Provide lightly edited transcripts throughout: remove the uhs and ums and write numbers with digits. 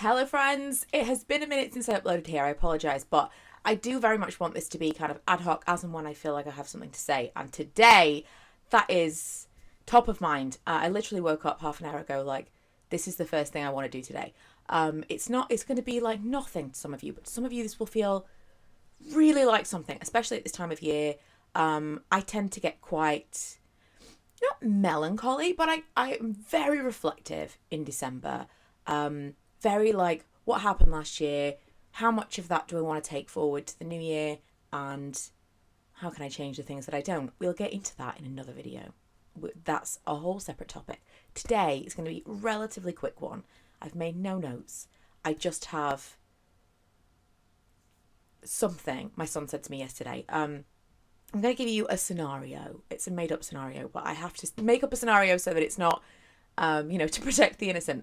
Hello, friends. It has been a minute since I uploaded here. I apologise, but I do very much want this to be kind of ad hoc as and when I feel like I have something to say. And today, that is top of mind. I literally woke up half an hour ago like, this is the first thing I want to do today. It's going to be like nothing to some of you, but to some of you, this will feel really like something, especially at this time of year. I tend to get quite, not melancholy, but I am very reflective in December. Very like, what happened last year? How much of that do I want to take forward to the new year? And how can I change the things that I don't? We'll get into that in another video. That's a whole separate topic. Today is going to be a relatively quick one. I've made no notes. I just have something my son said to me yesterday. I'm going to give you a scenario. It's a made up scenario, but I have to make up a scenario so that it's not, to protect the innocent.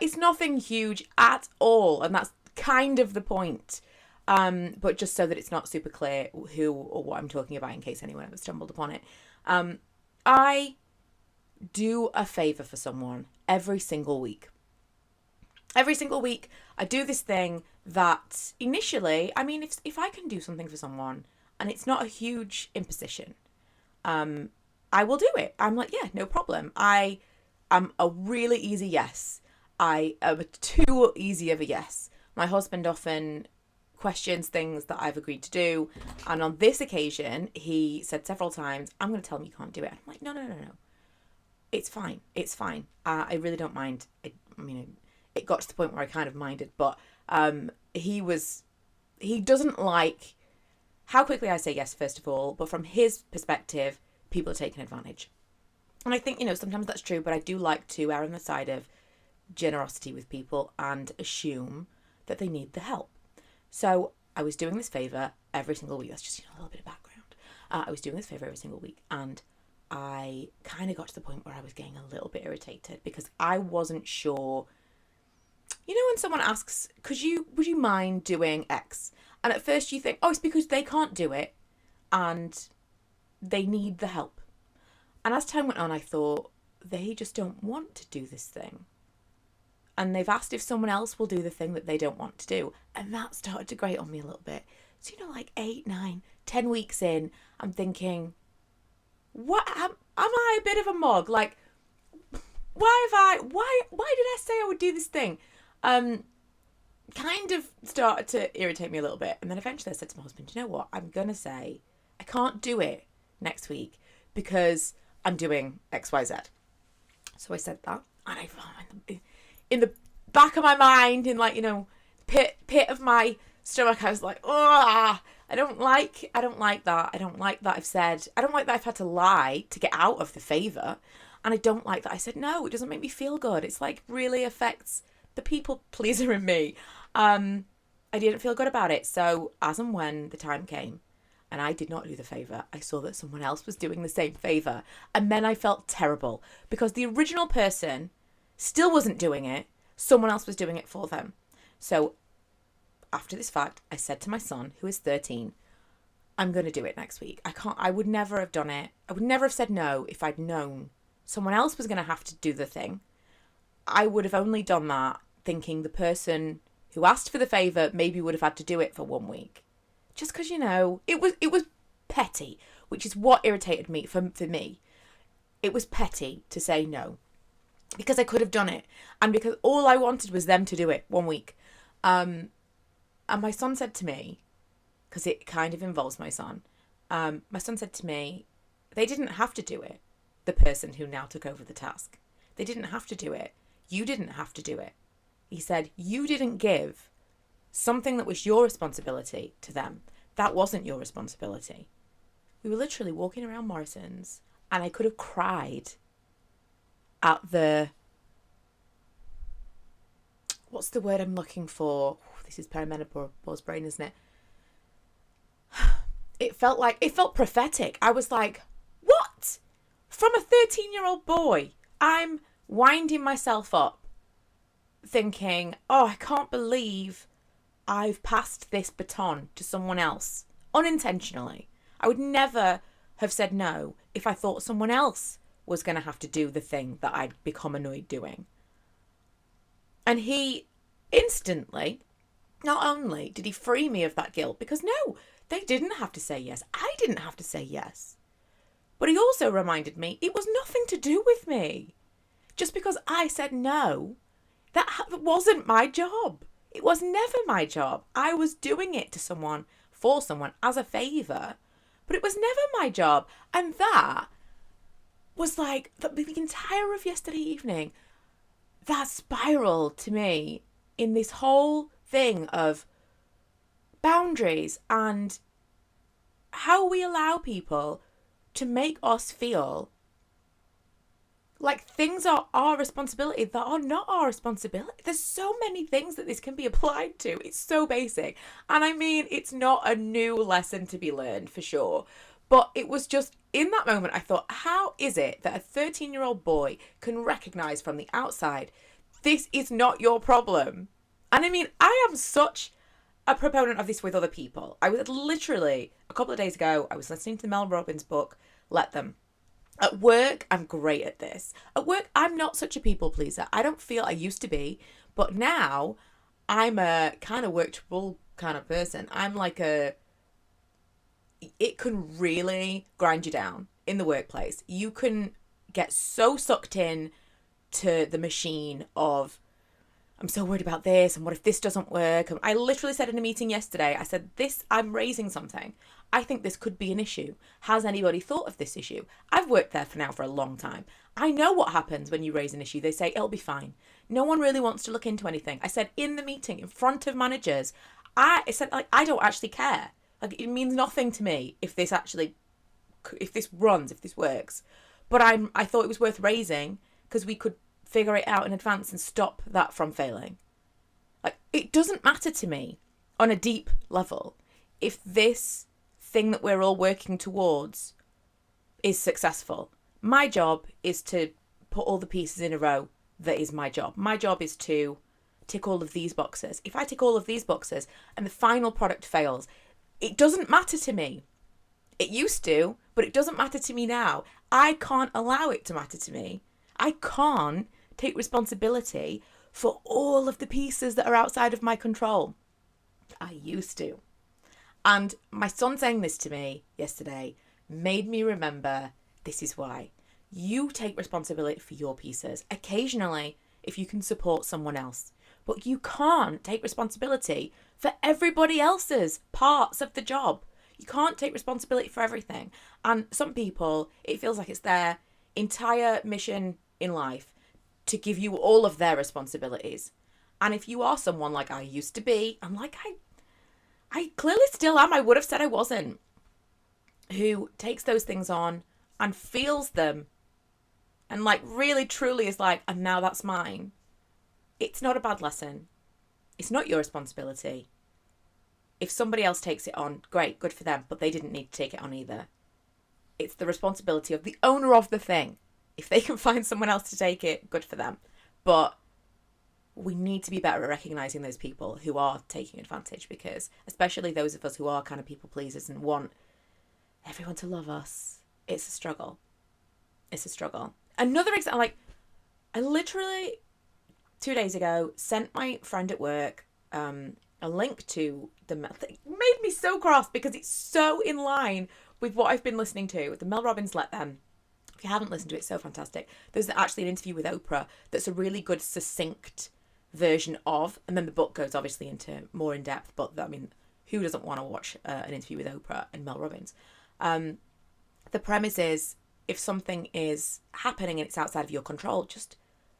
It's nothing huge at all, and that's kind of the point. But just so that it's not super clear who or what I'm talking about in case anyone ever stumbled upon it. I do a favour for someone every single week. Every single week, I do this thing that initially, if I can do something for someone and it's not a huge imposition, I will do it. I'm like, yeah, no problem. I am a really easy yes. I am too easy of a yes. My husband often questions things that I've agreed to do. And on this occasion, he said several times, I'm going to tell him you can't do it. I'm like, no. It's fine. It's fine. I really don't mind. It got to the point where I kind of minded, but he doesn't like how quickly I say yes, first of all, but from his perspective, people are taking advantage. And I think, sometimes that's true, but I do like to err on the side of generosity with people and assume that they need the help. So I was doing this favour every single week. That's just, a little bit of background. I was doing this favour every single week, and I kind of got to the point where I was getting a little bit irritated because I wasn't sure. When someone asks, would you mind doing X? And at first you think, oh, it's because they can't do it and they need the help. And as time went on, I thought, they just don't want to do this thing. And they've asked if someone else will do the thing that they don't want to do. And that started to grate on me a little bit. So, like 8, 9, 10 weeks in, I'm thinking, what am I a bit of a mug? Like, why did I say I would do this thing? Kind of started to irritate me a little bit. And then eventually I said to my husband, you know what? I'm going to say I can't do it next week because I'm doing XYZ. So I said that. And I found in the back of my mind, in pit of my stomach, I was like, oh, I don't like that. I don't like that I don't like that I've had to lie to get out of the favour. And I don't like that I said no. It doesn't make me feel good. It's like really affects the people pleaser in me. I didn't feel good about it. So as and when the time came and I did not do the favour, I saw that someone else was doing the same favour. And then I felt terrible because the original person still wasn't doing it. Someone else was doing it for them. So after this fact, I said to my son, who is 13, I'm going to do it next week. I would never have done it. I would never have said no if I'd known someone else was going to have to do the thing. I would have only done that thinking the person who asked for the favour maybe would have had to do it for 1 week. Just because, it was petty, which is what irritated me for me. It was petty to say no because I could have done it and because all I wanted was them to do it 1 week. And my son said to me, because it kind of involves my son, my son said to me, they didn't have to do it, the person who now took over the task. They didn't have to do it. You didn't have to do it. He said, you didn't give something that was your responsibility to them. That wasn't your responsibility. We were literally walking around Morrison's and I could have cried at what's the word I'm looking for? This is perimenopause brain, isn't it? It felt prophetic. I was like, what? From a 13-year-old boy, I'm winding myself up thinking, oh, I can't believe I've passed this baton to someone else unintentionally. I would never have said no if I thought someone else was going to have to do the thing that I'd become annoyed doing. And he Instantly, not only did he free me of that guilt, because no, they didn't have to say yes. I didn't have to say yes. But he also reminded me it was nothing to do with me. Just because I said no, that wasn't my job. It was never my job. I was doing it to someone, for someone, as a favour, but it was never my job. And that was like the entire of yesterday evening. That spiraled to me in this whole thing of boundaries and how we allow people to make us feel like things are our responsibility that are not our responsibility. There's so many things that this can be applied to. It's so basic. And I mean, it's not a new lesson to be learned for sure. But it was just in that moment, I thought, how is it that a 13-year-old boy can recognize from the outside, this is not your problem? And I mean, I am such a proponent of this with other people. I was literally, a couple of days ago, I was listening to the Mel Robbins book, Let Them. At work, I'm great at this. At work, I'm not such a people pleaser. I don't feel I used to be, but now I'm a kind of workable kind of person. I'm like it can really grind you down in the workplace. You can get so sucked in to the machine of, I'm so worried about this, and what if this doesn't work? And I literally said in a meeting yesterday, I said, I'm raising something. I think this could be an issue. Has anybody thought of this issue? I've worked there for a long time. I know what happens when you raise an issue. They say, it'll be fine. No one really wants to look into anything. I said in the meeting, in front of managers, I said, like, I don't actually care. Like, it means nothing to me if this works. But I thought it was worth raising because we could figure it out in advance and stop that from failing. Like, it doesn't matter to me on a deep level if this thing that we're all working towards is successful. My job is to put all the pieces in a row. That is my job. My job is to tick all of these boxes. If I tick all of these boxes and the final product fails, it doesn't matter to me. It used to, but it doesn't matter to me now. I can't allow it to matter to me. I can't take responsibility for all of the pieces that are outside of my control. I used to. And my son saying this to me yesterday made me remember, this is why. You take responsibility for your pieces. Occasionally, if you can support someone else. But you can't take responsibility for everybody else's parts of the job. You can't take responsibility for everything. And some people, it feels like it's their entire mission in life to give you all of their responsibilities. And if you are someone like I used to be, and like I clearly still am, I would have said I wasn't, who takes those things on and feels them and like really truly is like, and now that's mine. It's not a bad lesson. It's not your responsibility. If somebody else takes it on, great, good for them, but they didn't need to take it on either. It's the responsibility of the owner of the thing. If they can find someone else to take it, good for them. But we need to be better at recognising those people who are taking advantage, because especially those of us who are kind of people pleasers and want everyone to love us, it's a struggle. It's a struggle. Another example, like, I literally 2 days ago sent my friend at work a link to the Mel. It made me so cross because it's so in line with what I've been listening to. The Mel Robbins Let Them. If you haven't listened to it, it's so fantastic. There's actually an interview with Oprah that's a really good, succinct version of, and then the book goes obviously into more in depth, but I mean, who doesn't want to watch an interview with Oprah and Mel Robbins? The premise is, if something is happening and it's outside of your control, just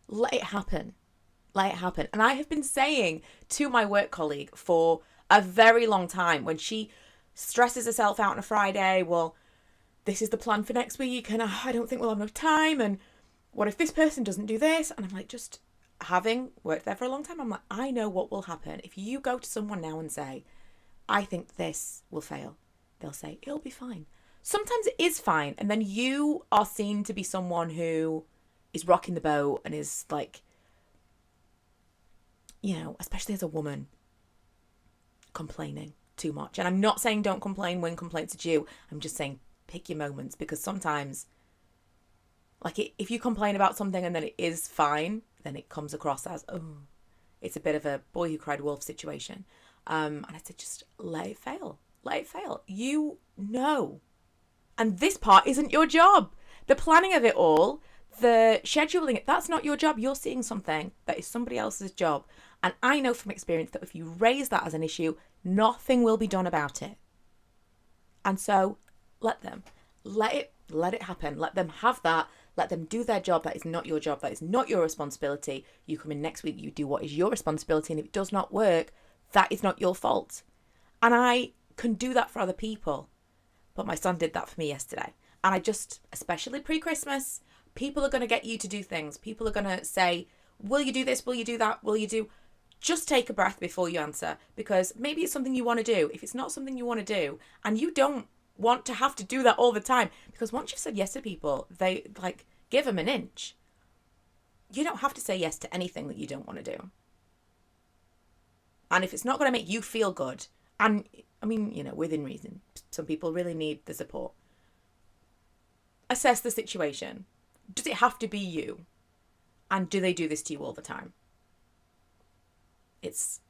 let it happen. Let it happen. And I have been saying to my work colleague for a very long time, when she stresses herself out on a Friday, well, this is the plan for next week, and I don't think we'll have enough time, and what if this person doesn't do this? And I'm like, just having worked there for a long time, I'm like, I know what will happen. If you go to someone now and say, I think this will fail, they'll say, it'll be fine. Sometimes it is fine, and then you are seen to be someone who is rocking the boat and is like, you know, especially as a woman, complaining too much. And I'm not saying don't complain when complaints are due. I'm just saying pick your moments, because sometimes, like, if you complain about something and then it is fine, then it comes across as, oh, It's a bit of a boy who cried wolf situation. And I said, just let it fail. Let it fail. You know. And this part isn't your job. The planning of it all, the scheduling it, that's not your job. You're seeing something that is somebody else's job. And I know from experience that if you raise that as an issue, nothing will be done about it. And so let them. Let it happen. Let them have that. Let them do their job. That is not your job. That is not your responsibility. You come in next week, you do what is your responsibility. And if it does not work, that is not your fault. And I can do that for other people. But my son did that for me yesterday. And I just, especially pre-Christmas, people are going to get you to do things. People are going to say, will you do this? Will you do that? Will you do? Just take a breath before you answer, because maybe it's something you want to do. If it's not something you want to do, and you don't want to have to do that all the time, because once you've said yes to people, they give them an inch. You don't have to say yes to anything that you don't want to do. And if it's not going to make you feel good, and I mean, within reason, some people really need the support. Assess the situation. Does it have to be you? And do they do this to you all the time? It's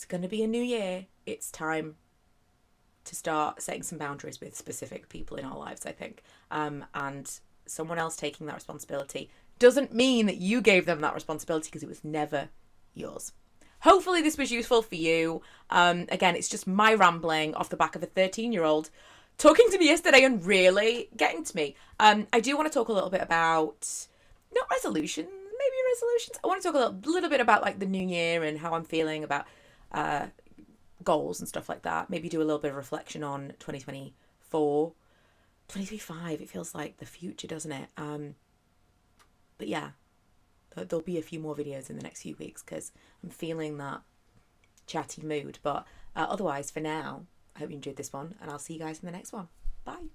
going to be a new year. It's time to start setting some boundaries with specific people in our lives, I think. And someone else taking that responsibility doesn't mean that you gave them that responsibility, because it was never yours. Hopefully this was useful for you. Again, it's just my rambling off the back of a 13-year-old talking to me yesterday and really getting to me. I do want to talk a little bit about, not resolutions, maybe resolutions. I want to talk a little bit about the new year and how I'm feeling about goals and stuff like that. Maybe do a little bit of reflection on 2024. 2025, it feels like the future, doesn't it? But yeah, there'll be a few more videos in the next few weeks because I'm feeling that chatty mood. But otherwise, for now, I hope you enjoyed this one, and I'll see you guys in the next one. Bye.